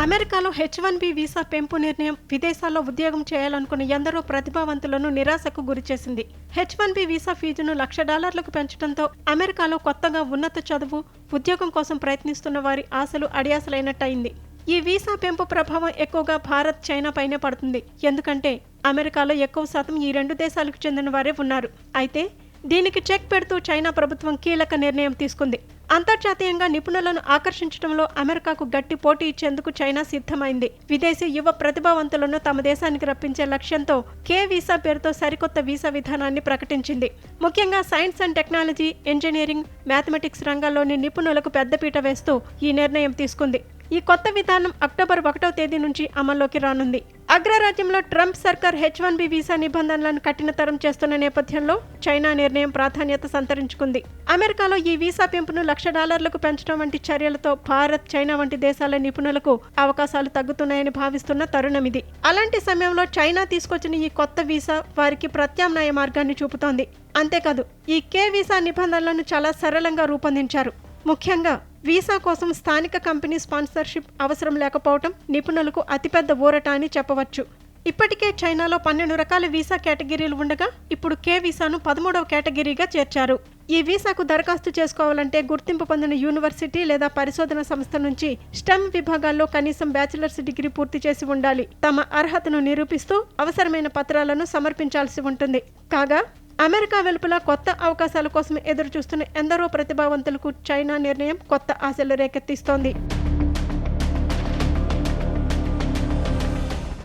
అమెరికాలో H-1B visa పెంపు నిర్ణయం విదేశాల్లో ఉద్యోగం చేయాలనుకున్న ఎందరో ప్రతిభావంతులను నిరాశకు గురిచేసింది. H-1B వీసా ఫీజును $1,00,000లకు పెంచడంతో అమెరికాలో కొత్తగా ఉన్నత చదువు, ఉద్యోగం కోసం ప్రయత్నిస్తున్న వారి ఆశలు అడియాసలైనట్టయింది. ఈ వీసా పెంపు ప్రభావం ఎక్కువగా భారత్, చైనా పైనే పడుతుంది. ఎందుకంటే అమెరికాలో ఎక్కువ శాతం ఈ రెండు దేశాలకు చెందిన వారే ఉన్నారు. అయితే దీనికి చెక్ పెడుతూ చైనా ప్రభుత్వం కీలక నిర్ణయం తీసుకుంది. అంతర్జాతీయంగా నిపుణులను ఆకర్షించడంలో అమెరికాకు గట్టి పోటీ ఇచ్చేందుకు చైనా సిద్ధమైంది. విదేశీ యువ ప్రతిభావంతులను తమ దేశానికి రప్పించే లక్ష్యంతో కే వీసా పేరుతో సరికొత్త వీసా విధానాన్ని ప్రకటించింది. ముఖ్యంగా science and technology, engineering, mathematics రంగాల్లోని నిపుణులకు పెద్దపీట వేస్తూ ఈ నిర్ణయం తీసుకుంది. ఈ కొత్త విధానం అక్టోబర్ 1వ తేదీ నుంచి అమల్లోకి రానుంది. అగ్రరాజ్యంలో ట్రంప్ సర్కార్ H-1B వీసా నిబంధనలను కఠినతరం చేస్తున్న నేపథ్యంలో చైనా నిర్ణయం ప్రాధాన్యత సంతరించుకుంది. అమెరికాలో ఈ వీసా పెంపును $1,00,000లకు పెంచడం వంటి చర్యలతో భారత్, చైనా వంటి దేశాల నిపుణులకు అవకాశాలు తగ్గుతున్నాయని భావిస్తున్న తరుణమిది. అలాంటి సమయంలో చైనా తీసుకొచ్చిన ఈ కొత్త వీసా వారికి ప్రత్యామ్నాయ మార్గాన్ని చూపుతోంది. అంతేకాదు, ఈ కే వీసా నిబంధనలను చాలా సరళంగా రూపొందించారు. ముఖ్యంగా వీసా కోసం స్థానిక కంపెనీ స్పాన్సర్షిప్ అవసరం లేకపోవటం నిపుణులకు అతిపెద్ద ఊరట అని చెప్పవచ్చు. ఇప్పటికే చైనాలో 12 రకాల వీసా కేటగిరీలు ఉండగా ఇప్పుడు కే వీసాను 13వ కేటగిరీగా చేర్చారు. ఈ వీసాకు దరఖాస్తు చేసుకోవాలంటే గుర్తింపు పొందిన యూనివర్సిటీ లేదా పరిశోధన సంస్థ నుంచి స్టెమ్ విభాగాల్లో కనీసం బ్యాచిలర్స్ డిగ్రీ పూర్తి చేసి ఉండాలి. తమ అర్హతను నిరూపిస్తూ అవసరమైన పత్రాలను సమర్పించాల్సి ఉంటుంది. కాగా అమెరికా వెలుపల కొత్త అవకాశాల కోసం ఎదురుచూస్తున్న ఎందరో ప్రతిభావంతులకు చైనా నిర్ణయం కొత్త ఆశలు రేకెత్తిస్తోంది.